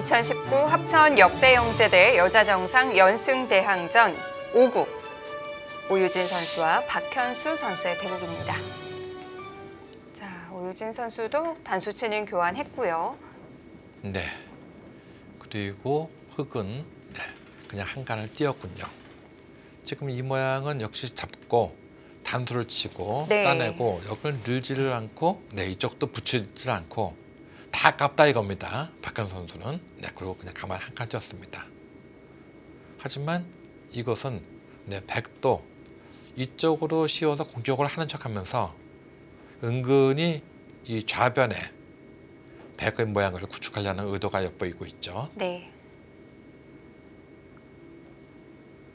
2019 합천 역대영재대 여자정상 연승대항전 5구 오유진 선수와 박현수 선수의 대국입니다. 자, 오유진 선수도 단수 치는 교환했고요. 네. 그리고 흑은 그냥 한 간을 띄었군요. 지금 이 모양은 역시 잡고 단수를 치고 따내고 여기를 늘지를 않고 이쪽도 붙이질 않고 다 아깝다 이겁니다. 박현수 선수는. 그리고 그냥 가만히 한 칸 띄었습니다. 하지만 이것은 백도 이쪽으로 씌워서 공격을 하는 척하면서 은근히 이 좌변에 백의 모양을 구축하려는 의도가 엿보이고 있죠. 네.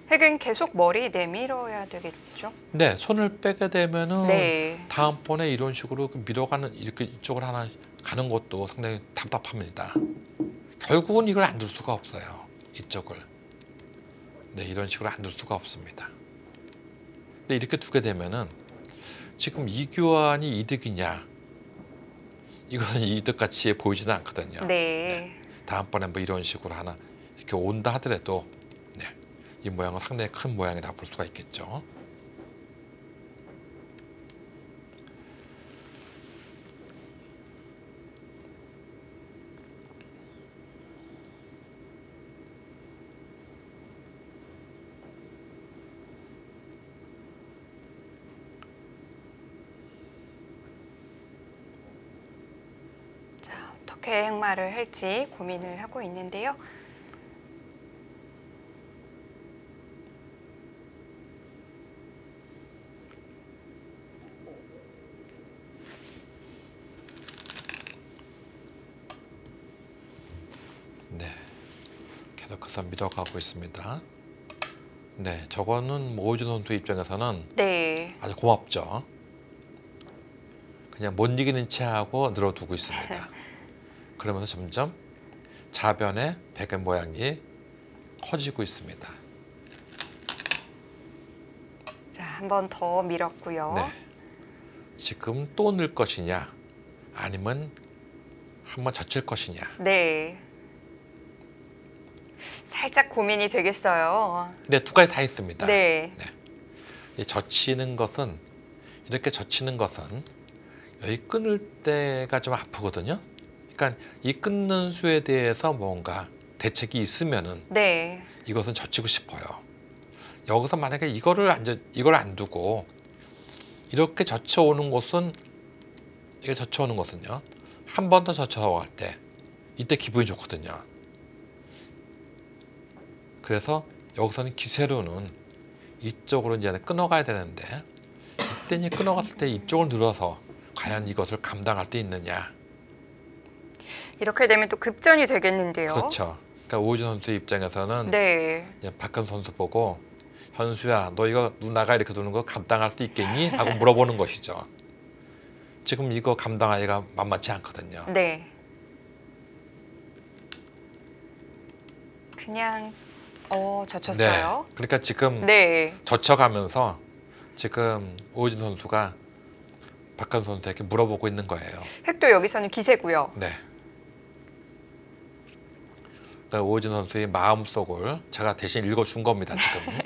흑은 계속 머리 내밀어야 되겠죠? 네, 손을 빼게 되면은 다음번에 이런 식으로 밀어가는 이렇게 이쪽으로 하나 가는 것도 상당히 답답합니다. 결국은 이걸 안 둘 수가 없어요. 이쪽을. 이런 식으로 안 둘 수가 없습니다. 근데 이렇게 두게 되면은 지금 이 교환이 이득이냐? 이거는 이득같이 보이지는 않거든요. 다음번에 뭐 이런 식으로 하나 이렇게 온다 하더라도 이 모양은 상당히 큰 모양이라고 볼 수가 있겠죠. 자, 어떻게 행마를 할지 고민을 하고 있는데요. 계속해서 밀어가고 있습니다. 저거는 오유진 선수 입장에서는 아주 고맙죠. 그냥 못 이기는 채하고 늘어두고 있습니다. 그러면서 점점 좌변의 백의 모양이 커지고 있습니다. 자, 한 번 더 밀었고요. 지금 또 늘 것이냐 아니면 한번 젖힐 것이냐. 살짝 고민이 되겠어요. 두 가지 다 있습니다. 이 젖히는 것은 이렇게 젖히는 것은 여기 끊을 때가 좀 아프거든요. 그러니까 이 끊는 수에 대해서 뭔가 대책이 있으면은 이것은 젖히고 싶어요. 여기서 만약에 이걸 안 두고 이렇게 젖혀오는 것은 이게 젖혀오는 것은요. 한 번 더 젖혀갈 때 이때 기분이 좋거든요. 그래서 여기서는 기세로는 이쪽으로 이제 끊어가야 되는데 이때 끊어갔을 때 이쪽을 늘어서 과연 이것을 감당할 수 있느냐. 이렇게 되면 또 급전이 되겠는데요. 그렇죠. 그러니까 오유진 선수 입장에서는 박현수 선수 보고 현수야, 너 이거 누나가 이렇게 두는 거 감당할 수 있겠니? 하고 물어보는 것이죠. 지금 이거 감당하기가 만만치 않거든요. 그냥 젖혔어요. 그러니까 지금 젖혀가면서 지금 오유진 선수가 박현수 선수에게 물어보고 있는 거예요. 흑도 여기서는 기세고요. 그러니까 오유진 선수의 마음속을 제가 대신 읽어준 겁니다. 지금.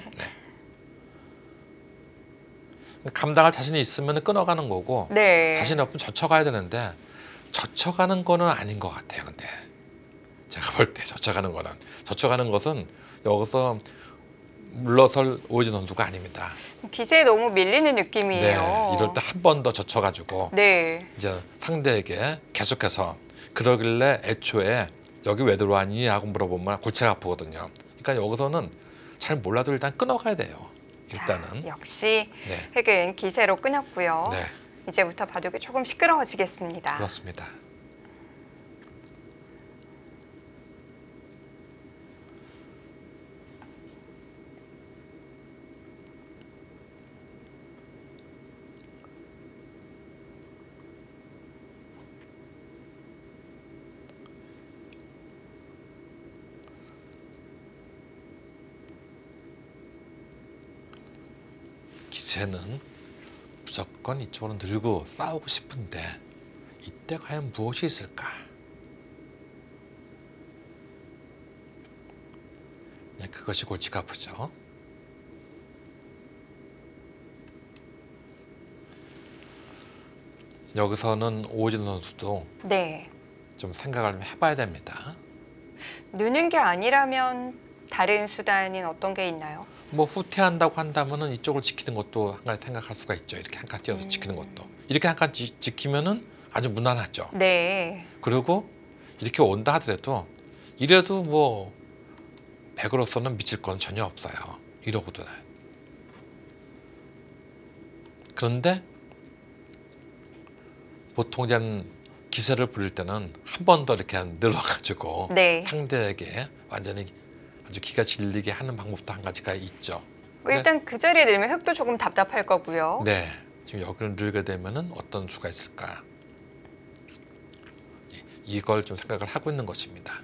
감당할 자신이 있으면 끊어가는 거고 자신이 없으면 젖혀가야 되는데 젖혀가는 거는 아닌 것 같아요. 근데 제가 볼 때 젖혀가는 것은 여기서 물러설 오유진 선수가 아닙니다. 기세에 너무 밀리는 느낌이에요. 이럴 때 한 번 더 젖혀가지고 이제 상대에게 계속해서 그러길래 애초에 여기 왜 들어왔니? 하고 물어보면 골치가 아프거든요. 그러니까 여기서는 잘 몰라도 일단 끊어가야 돼요. 일단은. 자, 역시 흑은 기세로 끊었고요. 이제부터 바둑이 조금 시끄러워지겠습니다. 그렇습니다. 기세는 무조건 이쪽으로 늘고 싸우고 싶은데 이때 과연 무엇이 있을까? 그것이 골치가 아프죠. 여기서는 오진 선수도 네. 좀 생각을 좀 해봐야 됩니다. 느는 게 아니라면 다른 수단인 어떤 게 있나요? 뭐 후퇴한다고 한다면은 이쪽을 지키는 것도 한 가지 생각할 수가 있죠. 이렇게 한 칸 띄어서 지키는 것도. 이렇게 한 칸 지키면은 아주 무난하죠. 네. 그리고 이렇게 온다 하더라도 이래도 뭐 백으로서는 미칠 건 전혀 없어요. 이러고도. 그런데 보통 이제 기세를 부릴 때는 한 번 더 이렇게 늘어가지고 네. 상대에게 완전히 아주 기가 질리게 하는 방법도 한 가지가 있죠. 일단 그 자리에 늘면 흙도 조금 답답할 거고요. 네, 지금 여기를 늘게 되면은 어떤 수가 있을까? 이걸 좀 생각을 하고 있는 것입니다.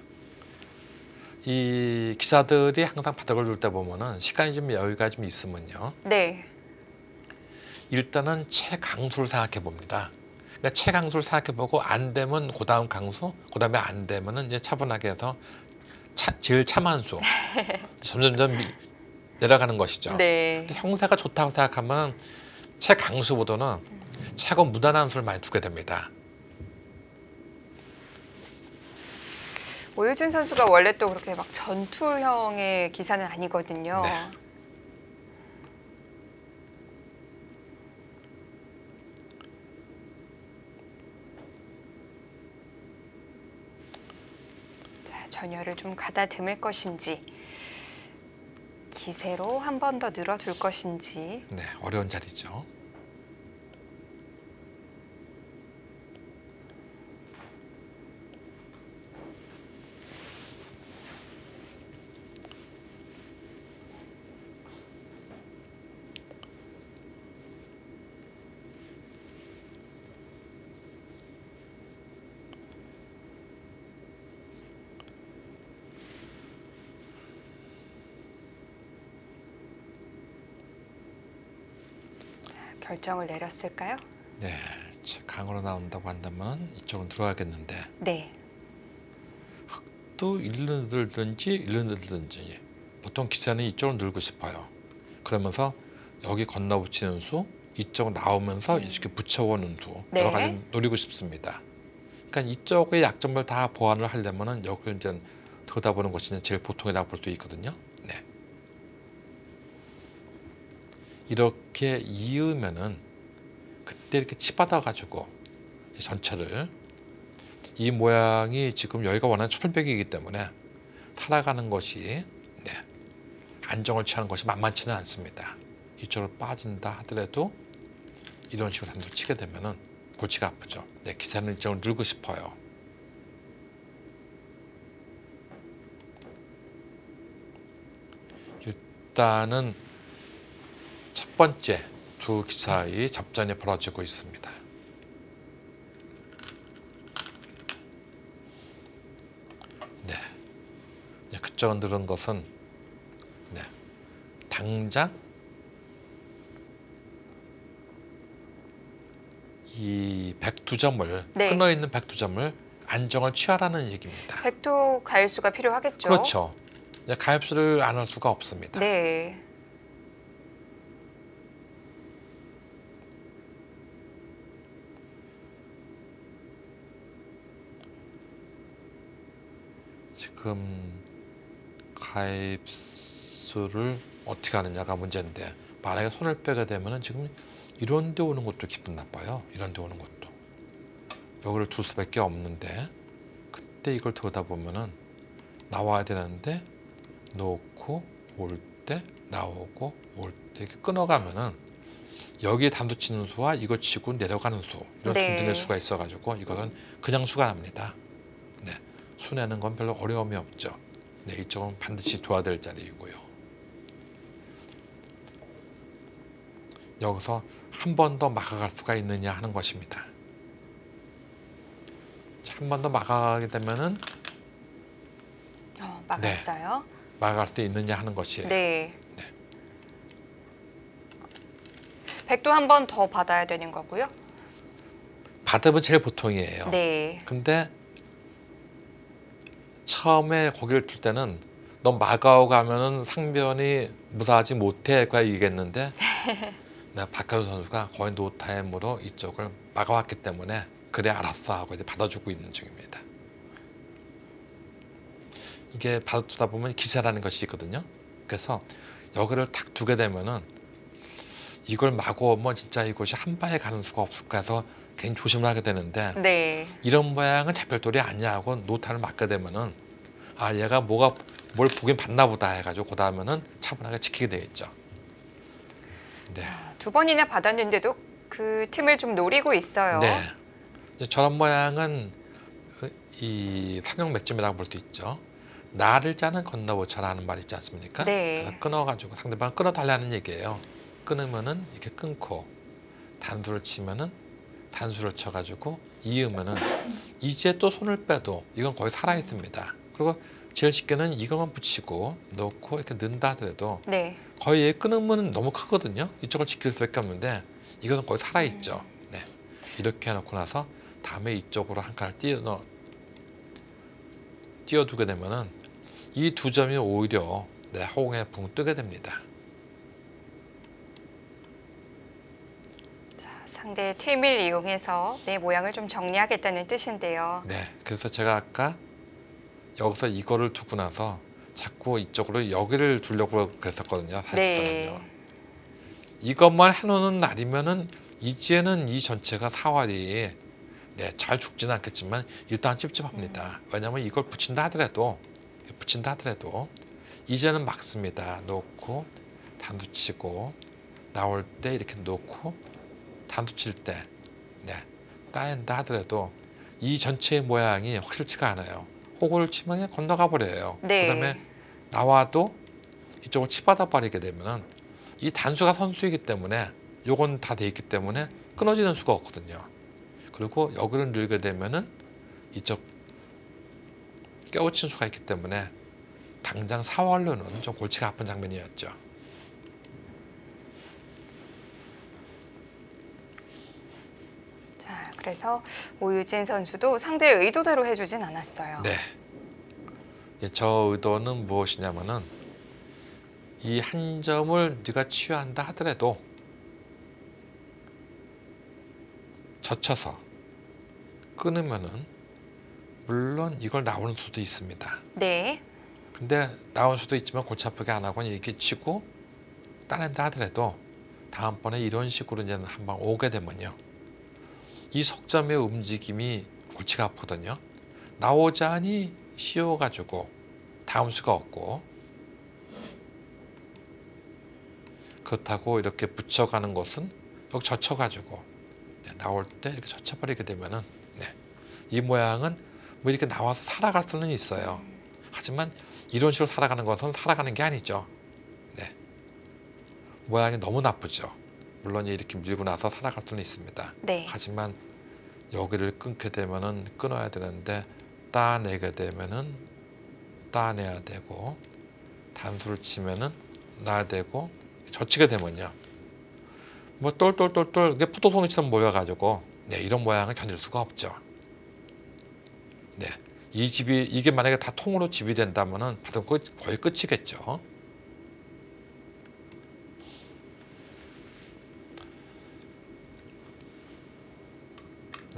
이 기사들이 항상 바닥을 누를 때 보면은 시간이 좀 여유가 좀 있으면요. 네. 일단은 최강수를 생각해 봅니다. 그러니까 최강수를 생각해 보고 안 되면 그다음 강수, 그다음에 안 되면은 이제 차분하게 해서 제일 참한 수. 점점점 내려가는 것이죠. 네. 근데 형세가 좋다고 생각하면 최강수보다는 최고 무난한 수를 많이 두게 됩니다. 오유진 선수가 원래 또 그렇게 막 전투형의 기사는 아니거든요. 네. 자, 전열을 좀 가다듬을 것인지 기세로 한 번 더 늘어둘 것인지. 네, 어려운 자리죠. 결정을 내렸을까요? 네, 강으로 나온다고 한다면 이쪽으로 들어가겠는데 네. 또 일로 늘든지 보통 기사는 이쪽으로 늘고 싶어요. 그러면서 여기 건너붙이는 수, 이쪽 나오면서 이렇게 붙여오는 수 네. 여러 가지 노리고 싶습니다. 그러니까 이쪽의 약점을 다 보완을 하려면은 여기를 이제 들여다보는 것이 제일 보통이라고 볼 수 있거든요. 네. 이렇게 이으면은 그때 이렇게 치받아 가지고 전체를 이 모양이 지금 여기가 워낙 철벽이기 때문에 타락하는 것이 안정을 취하는 것이 만만치는 않습니다. 이쪽으로 빠진다 하더라도 이런 식으로 단도를 치게 되면은 골치가 아프죠. 기사는 이쪽으로 늘고 싶어요. 일단은 첫 번째 두 기사의 접전이 벌어지고 있습니다. 네, 그쪽은 늘은 것은 당장 이 백두점을 끊어 있는 백두점을 안정을 취하라는 얘기입니다. 백두 가일수가 필요하겠죠. 그렇죠. 가입수를 안 할 수가 없습니다. 네. 지금 가입수를 어떻게 하느냐가 문제인데 만약에 손을 빼게 되면은 지금 이런 데 오는 것도 기분 나빠요. 이런 데 오는 것도. 여기를 둘 수밖에 없는데 그때 이걸 들여다보면은 나와야 되는데 놓고 올 때 나오고 올 때 이렇게 끊어가면은 여기에 단도 치는 수와 이거 치고 내려가는 수 이런 동등의 수가 있어가지고 이거는 그냥 수가 납니다. 네, 수 내는 건 별로 어려움이 없죠. 네, 이쪽은 반드시 둬야 될 자리이고요. 여기서 한 번 더 막아갈 수가 있느냐 하는 것입니다. 한 번 더 막아가게 되면은 막았어요. 막아갈 수 있느냐 하는 것이에요. 네. 백도 한 번 더 받아야 되는 거고요. 받으면 제일 보통이에요. 네. 근데 처음에 고개를 들 때는 너 마가오 가면은 상변이 무사하지 못해가 이겠는데 네, 박하수 선수가 거의 노타임으로 이쪽을 막아왔기 때문에 그래 알았어 하고 이제 받아주고 있는 중입니다. 이게 받아주다 보면 기세라는 것이 있거든요. 그래서 여기를 탁 두게 되면은 이걸 마구 오면 진짜 이곳이 한 방에 가는 수가 없을까 해서 괜히 조심을 하게 되는데 네. 이런 모양은 잡별돌이 아니야 하고 노타를 맞게 되면은 아 얘가 뭘 보긴 봤나 보다 해가지고 그 다음에는 차분하게 지키게 되겠죠. 네. 두 번이나 받았는데도 그 틈을 좀 노리고 있어요. 네. 저런 모양은 이 상용 맥점이라고 볼 수 있죠. 나를 짜는 건너보처라 하는 말 있지 않습니까? 네. 그래서 끊어가지고 상대방 끊어달라는 얘기예요. 끊으면은 이렇게 끊고 단수를 치면은 단수를 쳐가지고 이으면은 이제 또 손을 빼도 이건 거의 살아 있습니다. 그리고 제일 쉽게는 이것만 붙이고 넣고 이렇게 넣는다 하더라도 네. 거의 얘 끊으면 너무 크거든요. 이쪽을 지킬 수밖에 없는데 이것은 거의 살아 있죠. 네. 이렇게 해놓고 나서 다음에 이쪽으로 한 칸을 띄워두게 되면은 이 두 점이 오히려 네, 허공에 붕 뜨게 됩니다. 자, 상대의 틈을 이용해서 내 모양을 좀 정리하겠다는 뜻인데요. 네, 그래서 제가 아까 여기서 이거를 두고 나서 자꾸 이쪽으로 여기를 두려고 그랬었거든요. 네. 이것만 해놓는 날이면은 이제는 이 전체가 사활이 네, 잘 죽지는 않겠지만 일단 찝찝합니다. 왜냐하면 이걸 붙인다 하더라도 이제는 막습니다. 놓고 단수 치고 나올 때 이렇게 놓고 단수 칠 때 네, 따낸다 하더라도 이 전체의 모양이 확실치가 않아요. 호구를 치면 그냥 건너가 버려요. 네. 그다음에 나와도 이쪽을 치받아 버리게 되면은 이 단수가 선수이기 때문에 요건 다 돼 있기 때문에 끊어지는 수가 없거든요. 그리고 여기를 늘게 되면은 이쪽 깨우친 수가 있기 때문에 당장 사활로는 좀 골치가 아픈 장면이었죠. 자, 그래서 오유진 선수도 상대의 의도대로 해주진 않았어요. 네. 저 의도는 무엇이냐면은 이 한 점을 네가 취한다 하더라도 젖혀서 끊으면은 물론 이걸 나오는 수도 있습니다. 네. 근데 나올 수도 있지만 골치 아프게 안 하고 이렇게 치고 따낸다 하더라도 다음번에 이런 식으로 이제 한 방 오게 되면요. 이 석점의 움직임이 골치가 아프거든요. 나오자니 쉬워가지고 다음 수가 없고 그렇다고 이렇게 붙여가는 것은 여기 젖혀가지고 나올 때 이렇게 젖혀버리게 되면은 네. 이 모양은 뭐 이렇게 나와서 살아갈 수는 있어요. 하지만 이런 식으로 살아가는 것은 살아가는 게 아니죠. 네. 모양이 너무 나쁘죠. 물론 이렇게 밀고 나서 살아갈 수는 있습니다. 네. 하지만 여기를 끊게 되면은 끊어야 되는데 따내게 되면은 따내야 되고 단수를 치면은 놔야 되고 젖히게 되면요. 뭐 똘똘똘똘 이게 포도송이처럼 모여가지고 네, 이런 모양을 견딜 수가 없죠. 네, 이게 만약에 다 통으로 집이 된다면은 거의 끝이겠죠.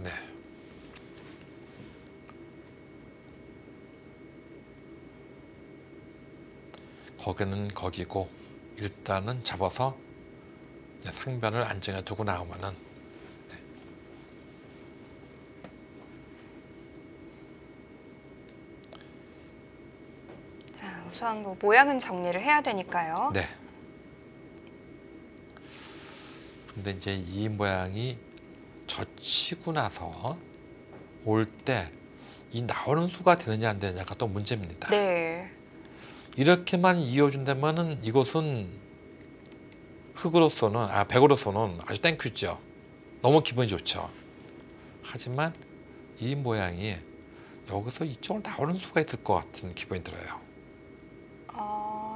네. 거기는 거기고 일단은 잡아서 상변을 안정해 두고 나오면은 네. 자, 우선 뭐 모양은 정리를 해야 되니까요. 네. 근데 이제 이 모양이 젖히고 나서 올 때 이 나오는 수가 되느냐 안 되느냐가 또 문제입니다. 네. 이렇게만 이어준다면은 이것은 흑으로서는 백으로서는 아주 땡큐죠. 너무 기분이 좋죠. 하지만 이 모양이 여기서 이쪽으로 나오는 수가 있을 것 같은 기분이 들어요.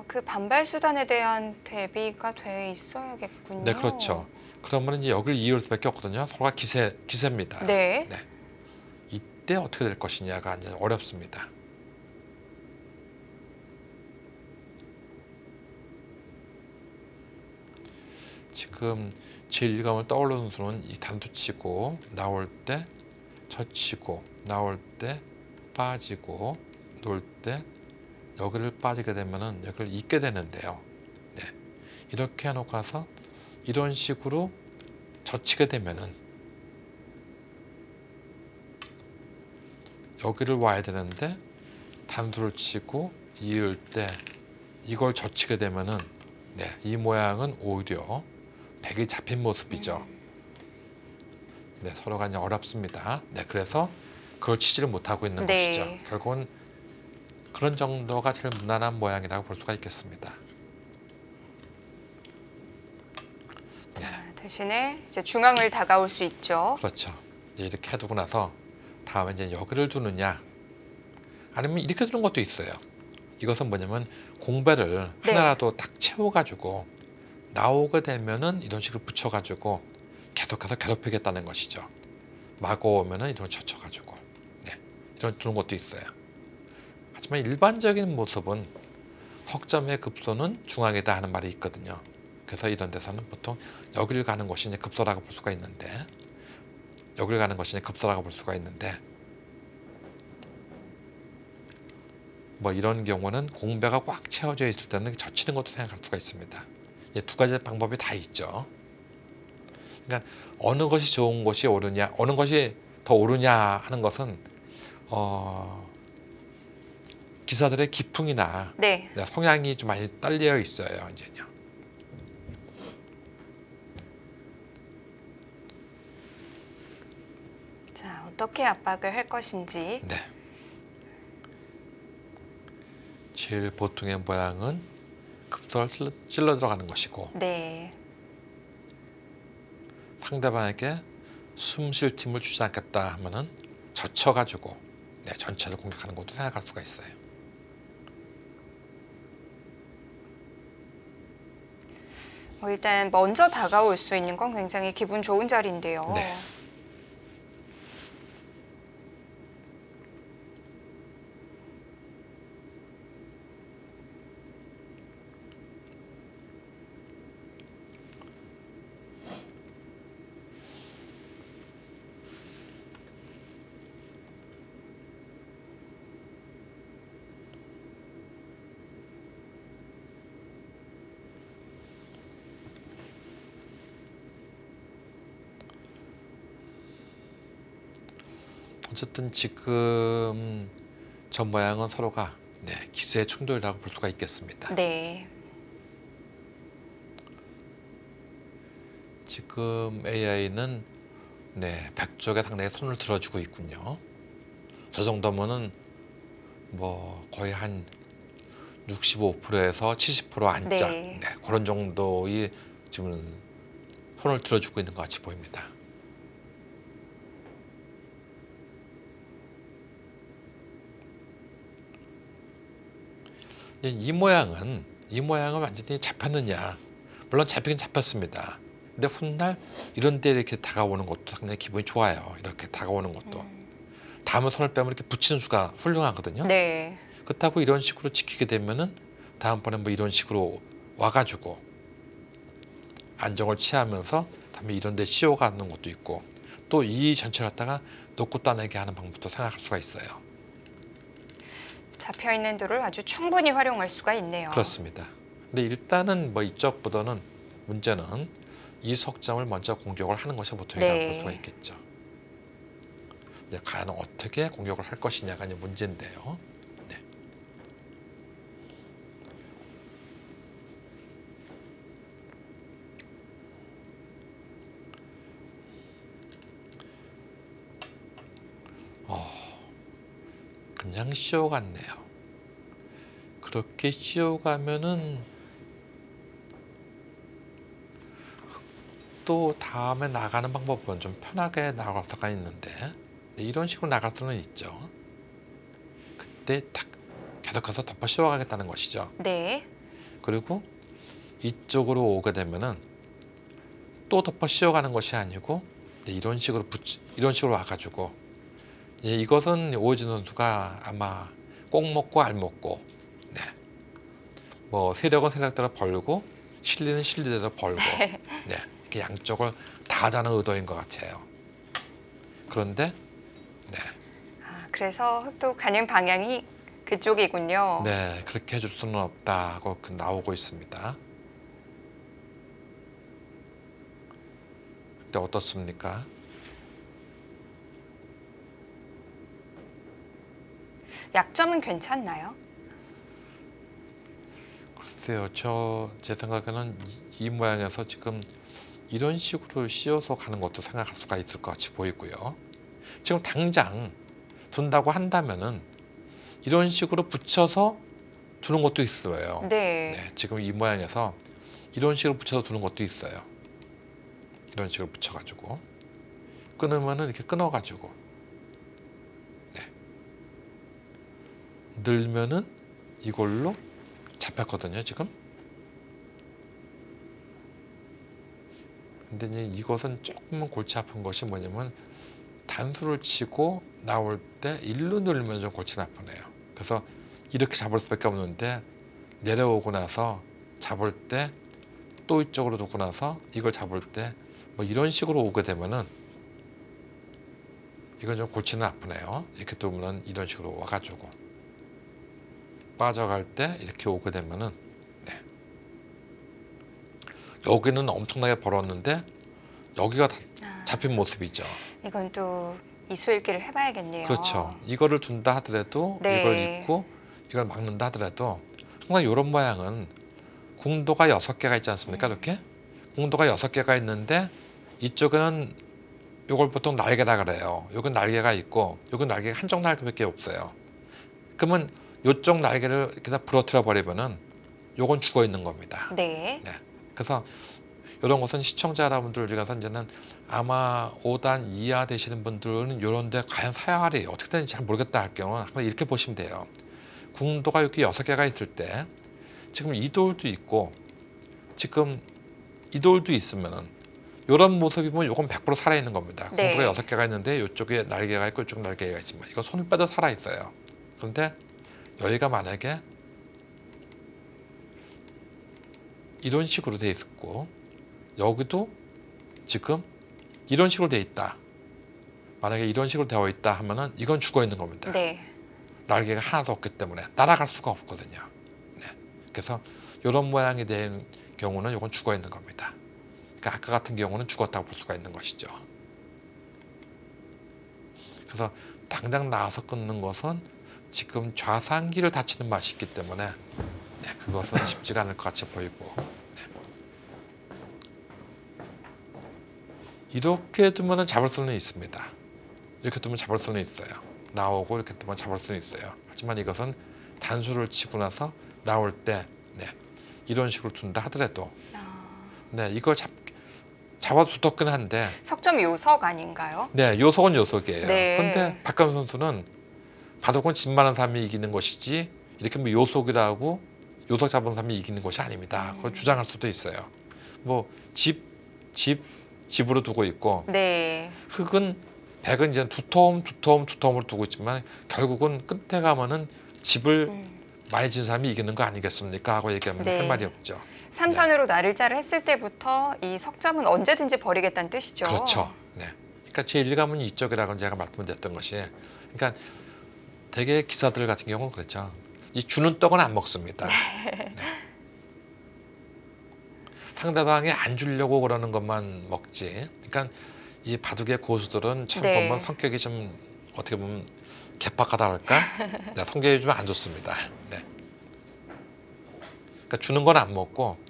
그 반발 수단에 대한 대비가 돼 있어야겠군요. 네, 그렇죠. 그러면 이제 여기를 이을 수밖에 없거든요. 서로가 기세입니다. 네. 네. 이때 어떻게 될 것이냐가 이제 어렵습니다. 지금 제1감을 떠오르는 수는 이 단수 치고 나올 때 젖히고 나올 때 빠지고 놀 때 여기를 빠지게 되면은 여기를 잇게 되는데요. 네. 이렇게 해놓고 가서 이런 식으로 젖히게 되면은 여기를 와야 되는데 단수를 치고 이을 때 이걸 젖히게 되면은 네, 이 모양은 오히려 백이 잡힌 모습이죠. 네, 서로가 이제 어렵습니다. 네, 그래서 그걸 치지를 못하고 있는 네. 것이죠. 결국은 그런 정도가 제일 무난한 모양이라고 볼 수가 있겠습니다. 네. 대신에 이제 중앙을 다가올 수 있죠. 그렇죠. 이렇게 해두고 나서 다음에 이제 여기를 두느냐, 아니면 이렇게 두는 것도 있어요. 이것은 뭐냐면 공배를 네. 하나라도 딱 채워가지고 나오게 되면은 이런 식으로 붙여가지고 계속해서 괴롭히겠다는 것이죠. 마구 오면은 이런 젖혀가지고 네, 이런 두는 것도 있어요. 하지만 일반적인 모습은 석점의 급소는 중앙이다 하는 말이 있거든요. 그래서 이런 데서는 보통 여기를 가는 것이 이제 급소라고 볼 수가 있는데, 여기를 가는 것이 이제 급소라고 볼 수가 있는데, 뭐 이런 경우는 공배가 꽉 채워져 있을 때는 젖히는 것도 생각할 수가 있습니다. 두 가지 방법이 다 있죠. 그러니까 어느 것이 좋은 것이 옳으냐, 어느 것이 더 옳으냐 하는 것은 기사들의 기풍이나 네. 성향이 좀 많이 딸려 있어요. 이제요. 자, 어떻게 압박을 할 것인지. 네. 제일 보통의 모양은 급소를 찔러 들어가는 것이고, 네. 상대방에게 숨 쉴 틈을 주지 않겠다 하면은 젖혀가지고 네, 전체를 공격하는 것도 생각할 수가 있어요. 일단 먼저 다가올 수 있는 건 굉장히 기분 좋은 자리인데요. 네. 어쨌든 지금 전 모양은 서로가 네, 기세의 충돌이라고 볼 수가 있겠습니다. 네. 지금 AI는 네, 백쪽에 상당히 손을 들어주고 있군요. 저 정도면은 뭐 거의 한 65%에서 70% 안짝 네. 네, 그런 정도의 지금 손을 들어주고 있는 것 같이 보입니다. 이 모양은 완전히 잡혔느냐? 물론 잡히긴 잡혔습니다. 근데 훗날 이런 데 이렇게 다가오는 것도 상당히 기분이 좋아요. 이렇게 다가오는 것도. 다음에 손을 빼면 이렇게 붙이는 수가 훌륭하거든요. 네. 그렇다고 이런 식으로 지키게 되면은 다음번에 뭐 이런 식으로 와가지고 안정을 취하면서 다음에 이런 데 씌워가는 것도 있고, 또 이 전체를 갖다가 놓고 따내게 하는 방법도 생각할 수가 있어요. 잡혀있는 돌을 아주 충분히 활용할 수가 있네요. 그렇습니다. 근데 일단은 뭐 이쪽보다는 문제는 이 석점을 먼저 공격을 하는 것이 보통이라고 네. 볼 수가 있겠죠. 이제 과연 어떻게 공격을 할 것이냐가 이제 문제인데요. 네. 그냥 씌워갔네요. 그렇게 씌워가면은 또 다음에 나가는 방법은 좀 편하게 나갈 수가 있는데 이런 식으로 나갈 수는 있죠. 그때 딱 계속해서 덮어 씌워가겠다는 것이죠. 네. 그리고 이쪽으로 오게 되면은 또 덮어 씌워가는 것이 아니고 이런 식으로 와가지고 이것은 오해진 선수가 아마 꼭 먹고 알 먹고 네. 뭐 세력은 세력대로 벌고 실리는 실리대로 벌고 네, 이렇게 양쪽을 다 하자는 의도인 것 같아요. 그런데 네. 그래서 흑도 가는 방향이 그쪽이군요. 네, 그렇게 해줄 수는 없다고 나오고 있습니다. 근데 어떻습니까? 약점은 괜찮나요? 글쎄요, 제 생각에는 이 모양에서 지금 이런 식으로 씌워서 가는 것도 생각할 수가 있을 것 같이 보이고요. 지금 당장 둔다고 한다면은 이런 식으로 붙여서 두는 것도 있어요. 네. 네, 지금 이 모양에서 이런 식으로 붙여서 두는 것도 있어요. 이런 식으로 붙여가지고 끊으면은 이렇게 끊어가지고 네. 늘면은 이걸로 잡혔거든요, 지금. 근데 이제 이것은 조금만 골치 아픈 것이 뭐냐면 단수를 치고 나올 때 일로 늘면 좀 골치 아프네요. 그래서 이렇게 잡을 수밖에 없는데 내려오고 나서 잡을 때 또 이쪽으로 두고 나서 이걸 잡을 때 뭐 이런 식으로 오게 되면은 이건 좀 골치는 아프네요. 이렇게 두면은 이런 식으로 와가지고 빠져갈 때 이렇게 오게 되면은 네. 여기는 엄청나게 벌었는데 여기가 잡힌 모습이죠. 이건 또 이수 읽기를 해봐야겠네요. 그렇죠. 이거를 둔다 하더라도 네. 이걸 입고 이걸 막는다 하더라도 항상 이런 모양은 궁도가 6개가 있지 않습니까? 이렇게 궁도가 6개가 있는데 이쪽에는 이걸 보통 날개라 그래요. 여기 날개가 있고 여기 날개가 한쪽 날개밖에 없어요. 그러면 이쪽 날개를 이렇게 다 부러뜨려 버리면은 요건 죽어 있는 겁니다. 네. 네. 그래서 이런 것은 시청자 여러분들 중에서 이제는 아마 5단 이하 되시는 분들은 이런데 과연 사활이 어떻게 되는지 잘 모르겠다 할 경우는 한번 이렇게 보시면 돼요. 궁도가 이렇게 6개가 있을 때 지금 이 돌도 있고 지금 이 돌도 있으면은 이런 모습이면 이건 100% 살아있는 겁니다. 네. 궁도가 6개가 있는데 이쪽에 날개가 있고 이쪽 날개가 있으면 이거 손을 빼도 살아있어요. 그런데 여기가 만약에 이런 식으로 돼 있고 여기도 지금 이런 식으로 돼 있다. 만약에 이런 식으로 되어 있다 하면은 이건 죽어 있는 겁니다. 네. 날개가 하나도 없기 때문에 날아갈 수가 없거든요. 네. 그래서 이런 모양이 된 경우는 이건 죽어 있는 겁니다. 그러니까 아까 같은 경우는 죽었다고 볼 수가 있는 것이죠. 그래서 당장 나와서 끊는 것은 지금 좌상기를 다치는 맛이 있기 때문에 네, 그것은 쉽지가 않을 것 같이 보이고 네. 이렇게 두면 잡을 수는 있습니다. 이렇게 두면 잡을 수는 있어요. 나오고 이렇게 두면 잡을 수는 있어요. 하지만 이것은 단수를 치고 나서 나올 때 네, 이런 식으로 둔다 하더라도 네, 이거 잡아도 두텁긴 한데 석점 요석 아닌가요? 네, 요속은 요속이에요. 네. 그런데 박가람 선수는 바둑은 집 많은 사람이 이기는 것이지 이렇게 뭐 요속이라고 요속 잡은 사람이 이기는 것이 아닙니다. 그걸 주장할 수도 있어요. 뭐 집으로 두고 있고 네. 흙은 백은 이제 두텀으로 두고 있지만 결국은 끝에 가면은 집을 많이 진 사람이 이기는 거 아니겠습니까? 하고 얘기하면 네. 할 말이 없죠. 삼선으로 날일자를 했을 때부터 이 석점은 언제든지 버리겠다는 뜻이죠. 그렇죠. 네. 그러니까 제1감은 이쪽이라고 제가 말씀드렸던 것이, 그러니까 대개 기사들 같은 경우는 그렇죠. 이 주는 떡은 안 먹습니다. 네. 상대방이 안 주려고 그러는 것만 먹지. 그러니까 이 바둑의 고수들은 참 네. 보면 성격이 좀 어떻게 보면 개팍하다 할까? 네, 성격이 좀 안 좋습니다. 네. 그러니까 주는 건 안 먹고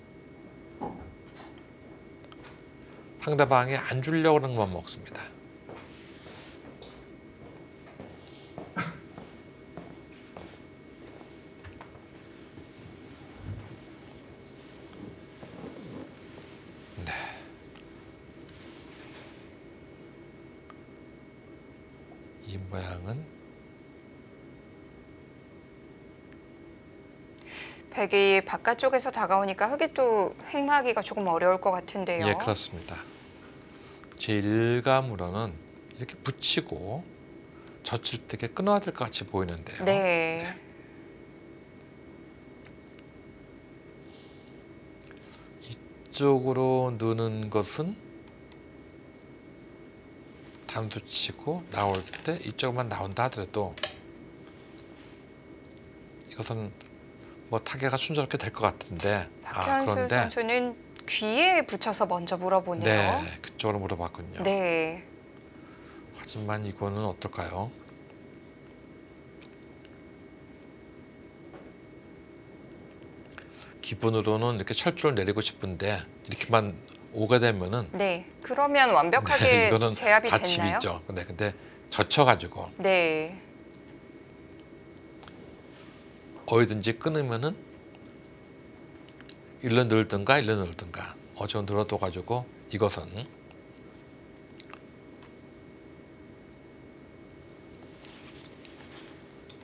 상대방이 안 주려고 하는 것만 먹습니다. 네. 이 모양은 백이 바깥쪽에서 다가오니까 흙이 또 행마하기가 조금 어려울 것 같은데요. 예, 그렇습니다. 제1감으로는 이렇게 붙이고 젖힐 때 이렇게 끊어야 될 것 같이 보이는데요. 네. 이쪽으로 넣는 것은 단수치고 나올 때 이쪽만 나온다 하더라도 이것은 뭐 타개가 순조롭게 될 것 같은데 박현수 선수는 귀에 붙여서 먼저 물어보네요. 네, 그쪽으로 물어봤군요. 네. 하지만 이거는 어떨까요? 기본으로는 이렇게 철줄을 내리고 싶은데 이렇게만 오게 되면은 네, 그러면 완벽하게 이거는 제압이 다 됐나요? 집이죠. 근데 젖혀가지고 네. 어디든지 끊으면은 일로 늘든가 일로 늘든가 좀 늘어둬가지고 이것은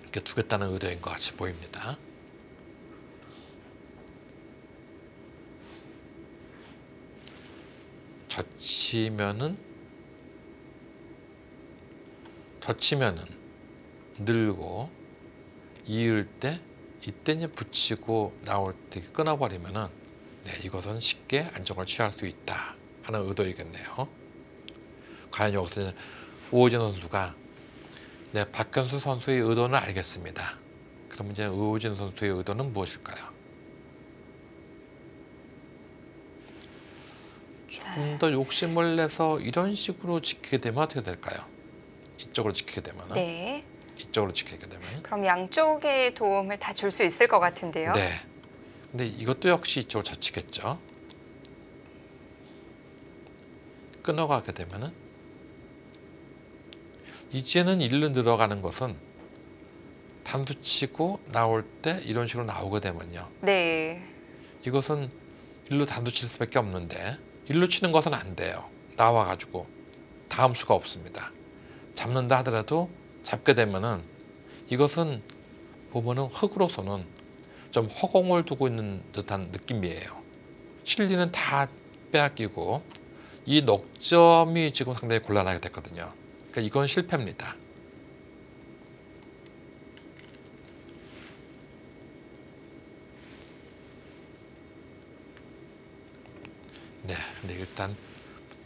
이렇게 두겠다는 의도인 것 같이 보입니다. 젖히면은 늘고 이을 때 이때 이제 붙이고 나올 때 끊어버리면은 이것은 쉽게 안정을 취할 수 있다 하는 의도이겠네요. 과연 여기서 우호진 선수가 박현수 선수의 의도는 알겠습니다. 그럼 이제 우호진 선수의 의도는 무엇일까요? 조금 더 욕심을 내서 이런 식으로 지키게 되면 어떻게 될까요? 이쪽으로 지키게 되면은. 네. 이쪽으로 지키게 되면. 그럼 양쪽의 도움을 다 줄 수 있을 것 같은데요. 네. 근데 이것도 역시 이쪽으로 젖히겠죠. 끊어가게 되면은 이제는 일로 늘어가는 것은 단수치고 나올 때 이런 식으로 나오게 되면요. 네. 이것은 일로 단수칠 수밖에 없는데 일로 치는 것은 안 돼요. 나와가지고 다음 수가 없습니다. 잡는다 하더라도 잡게 되면은 이것은 보면은 흙으로서는 좀 허공을 두고 있는 듯한 느낌이에요. 실리는 다 빼앗기고 이 넉점이 지금 상당히 곤란하게 됐거든요. 그러니까 이건 실패입니다. 네, 근데 일단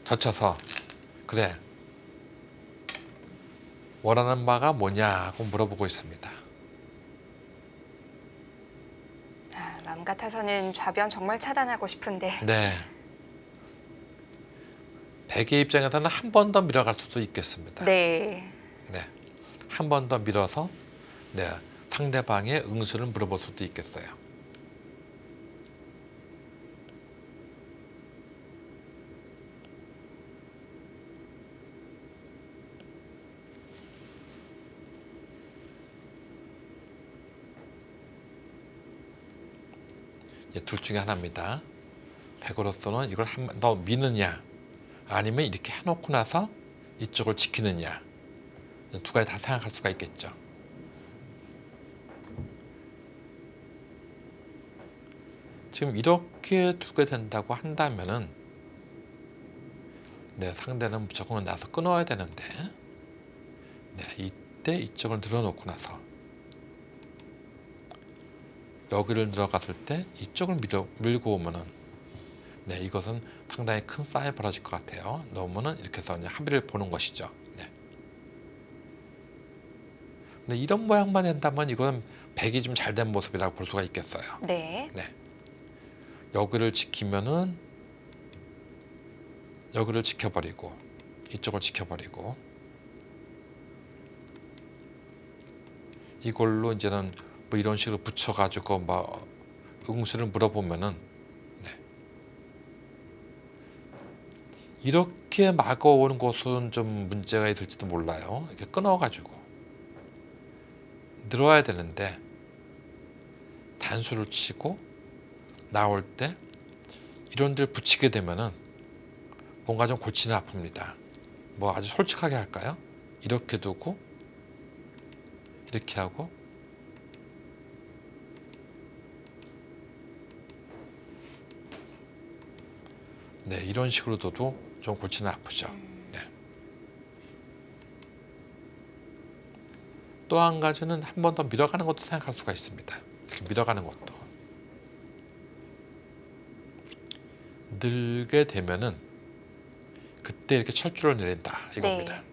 젖혀서 그래 원하는 바가 뭐냐고 물어보고 있습니다. 마음 같아서는 좌변 정말 차단하고 싶은데. 네. 백의 입장에서는 한 번 더 밀어갈 수도 있겠습니다. 네. 네. 한 번 더 밀어서 상대방의 응수를 물어볼 수도 있겠어요. 둘 중에 하나입니다. 백으로서는 이걸 한 번 더 미느냐 아니면 이렇게 해놓고 나서 이쪽을 지키느냐 두 가지 다 생각할 수가 있겠죠. 지금 이렇게 두게 된다고 한다면은 상대는 무조건 나서 끊어야 되는데 이때 이쪽을 늘어놓고 나서 여기를 들어갔을 때 이쪽을 밀고 오면은 이것은 상당히 큰 싸움이 벌어질 것 같아요. 넣으면은 이렇게 해서 합의를 보는 것이죠. 근데 이런 모양만 된다면 이건 백이 좀 잘 된 모습이라고 볼 수가 있겠어요. 네. 여기를 지키면은 여기를 지켜버리고 이쪽을 지켜버리고 이걸로 이제는 뭐 이런 식으로 붙여가지고 막 응수를 물어보면은 이렇게 막아오는 것은 좀 문제가 있을지도 몰라요. 이렇게 끊어가지고 늘어야 되는데 단수를 치고 나올 때 이런 데를 붙이게 되면은 뭔가 좀 골치는 아픕니다. 뭐 아주 솔직하게 할까요? 이렇게 두고 이렇게 하고 이런 식으로 둬도 좀 골치는 아프죠. 또 한 가지는 한 번 더 밀어가는 것도 생각할 수가 있습니다. 이렇게 밀어가는 것도 늘게 되면은 그때 이렇게 철줄을 내린다 이겁니다. 네.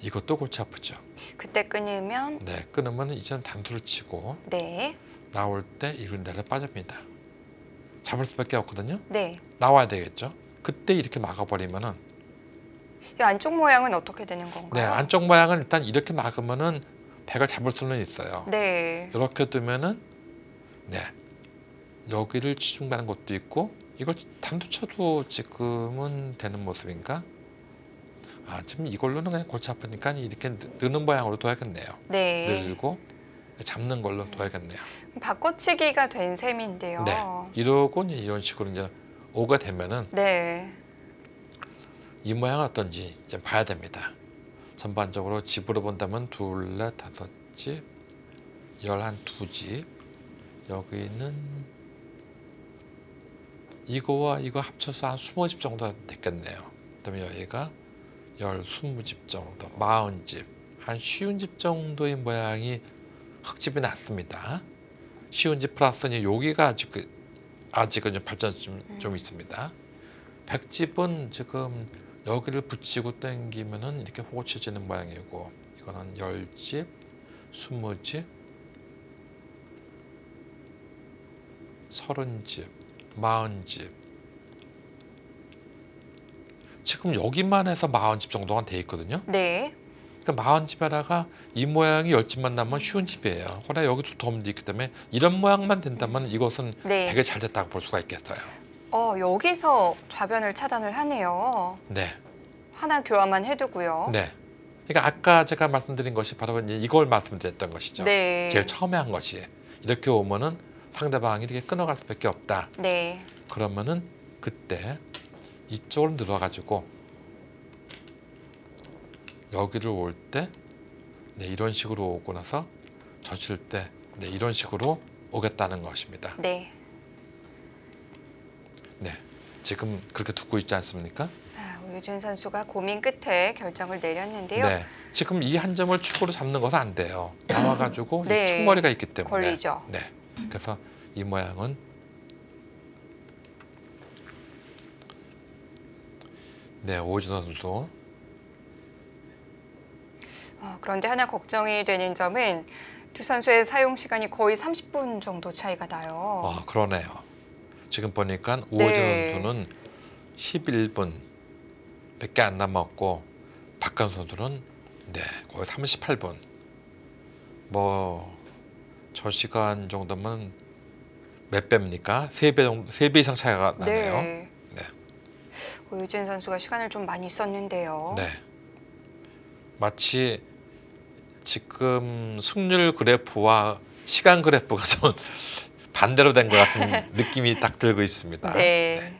이것도 골치 아프죠. 그때 끊으면 네, 끊으면 이제는 단수를 치고 네. 나올 때 이걸 내려 빠집니다. 잡을 수밖에 없거든요. 네. 나와야 되겠죠. 그때 이렇게 막아버리면은 이 안쪽 모양은 어떻게 되는 건가요? 네, 안쪽 모양은 일단 이렇게 막으면은 백을 잡을 수는 있어요. 네. 이렇게 두면은 네, 여기를 치중하는 것도 있고 이걸 단수 쳐도 지금은 되는 모습인가? 지금 이걸로는 그냥 골치 아프니까 이렇게 느는 모양으로 둬야겠네요. 네. 늘고 잡는 걸로 둬야겠네요. 바꿔치기가 된 셈인데요. 네, 이러고 이런 식으로 이제 오가 되면은 네. 이 모양은 어떤지 이제 봐야 됩니다. 전반적으로 집으로 본다면 둘, 넷, 다섯 집, 12집. 여기는 이거와 이거 합쳐서 한 20집 정도 됐겠네요. 그다음에 여기가 20집 정도, 40집, 한 50집 정도의 모양이 흙집이 났습니다. 50집 플러스는 여기가 아직은 좀 발전이 좀 있습니다. 100집은 지금 여기를 붙이고 당기면은 이렇게 호치지는 모양이고, 이거는 10집, 20집, 30집, 40집. 지금 여기만 해서 40집 정도가 돼 있거든요. 네. 그러니까 40집에다가 이 모양이 10집만 나면 쉬운 집이에요. 그러나 여기도 도움이 있기 때문에 이런 모양만 된다면 이것은 네. 되게 잘 됐다고 볼 수가 있겠어요. 여기서 좌변을 차단을 하네요. 네. 하나 교환만 해두고요. 네. 그러니까 아까 제가 말씀드린 것이 바로 이걸 말씀드렸던 것이죠. 네. 제일 처음에 한 것이 이렇게 오면은 상대방이 이렇게 끊어갈 수밖에 없다. 네. 그러면은 그때 이쪽으로 늘어가지고 여기를 올 때 네, 이런 식으로 오고 나서 젖힐 때 네, 이런 식으로 오겠다는 것입니다. 네. 네, 지금 그렇게 두고 있지 않습니까? 오유준 선수가 고민 끝에 결정을 내렸는데요. 네, 지금 이 한 점을 축으로 잡는 것은 안 돼요. 나와가지고 네, 이 축머리가 있기 때문에 걸리죠. 네, 그래서 이 모양은 네, 오유준 선수도 그런데 하나 걱정이 되는 점은 두 선수의 사용 시간이 거의 30분 정도 차이가 나요. 그러네요. 지금 보니까 오유준 네. 선수는 11분밖에 안 남았고 박한 선수는 네, 거의 38분. 뭐 저 시간 정도면 몇 배입니까? 3배 정도, 3배 이상 차이가 나네요. 네. 네. 오유준 선수가 시간을 좀 많이 썼는데요. 네. 마치 지금 승률 그래프와 시간 그래프가 좀 반대로 된 것 같은 느낌이 딱 들고 있습니다. 네.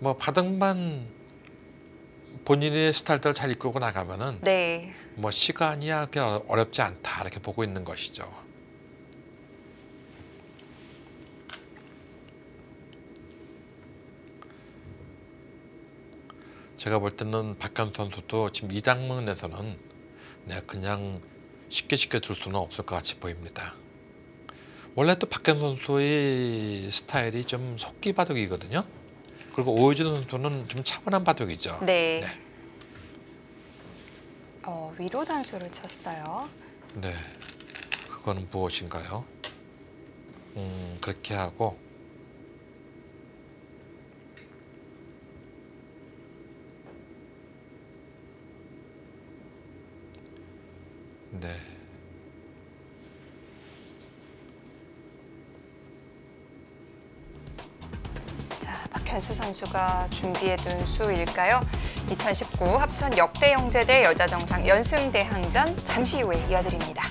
뭐 바둑만 본인의 스타일대로 잘 이끌고 나가면은 네. 뭐 시간이야 그렇게 어렵지 않다 이렇게 보고 있는 것이죠. 제가 볼 때는 박한 선수도 지금 이 장면에서는 그냥 쉽게 둘 수는 없을 것 같이 보입니다. 원래 또 박한 선수의 스타일이 좀 속기 바둑이거든요. 그리고 오유준 선수는 좀 차분한 바둑이죠. 네. 네. 위로 단수를 쳤어요. 네. 그거는 무엇인가요? 그렇게 하고 네. 자, 박현수 선수가 준비해둔 수일까요? 2019 합천 역대 영재대 여자 정상 연승대항전 잠시 후에 이어드립니다.